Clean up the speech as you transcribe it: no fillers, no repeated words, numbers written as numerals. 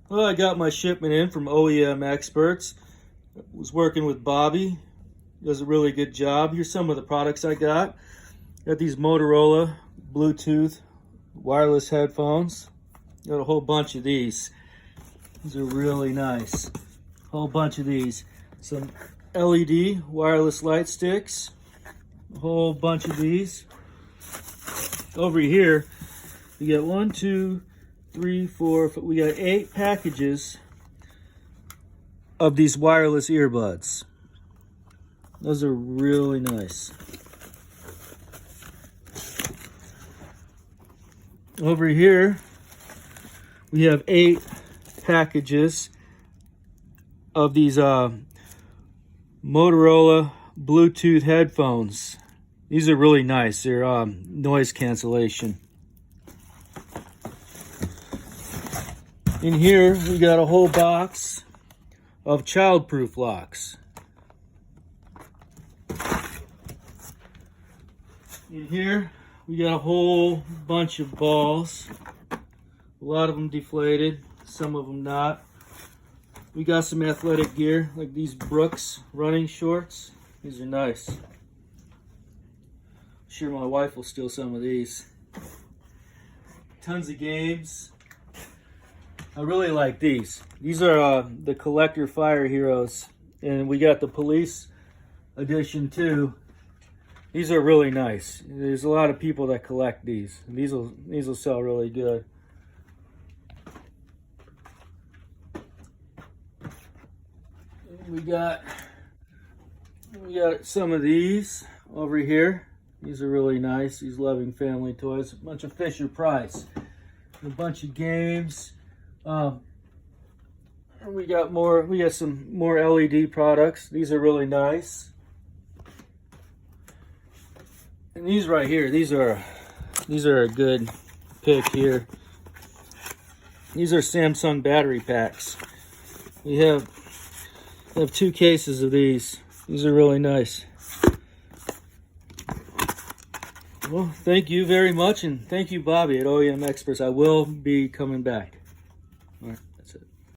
Well, I got my shipment in from OemExperts. Was working with Bobby. Does a really good job. Here's some of the products I got. Got these Motorola Bluetooth wireless headphones. Got a whole bunch of these. These are really nice. Whole bunch of these. Some LED wireless light sticks. A whole bunch of these. Over here, we got 1, 2, 3, 4. We got 8 packages of these wireless earbuds. Those are really nice. Over here, we have 8 packages of these Motorola Bluetooth headphones. These are really nice. They're noise cancellation. In here, we got a whole box of childproof locks. In here, we got a whole bunch of balls. A lot of them deflated, some of them not. We got some athletic gear, like these Brooks running shorts. These are nice. I'm sure my wife will steal some of these. Tons of games. I really like these. These are the Collector Fire Heroes, and we got the Police Edition too. These are really nice. There's a lot of people that collect these. These will sell really good. We got some of these over here. These are really nice. These Loving Family toys. A bunch of Fisher Price. A bunch of games. We got some more LED products. These are really nice. And these right here, these are a good pick here. These are Samsung battery packs. We have 2 cases of these. These are really nice. Well, thank you very much, and thank you, Bobby, at OEM Experts. I will be coming back.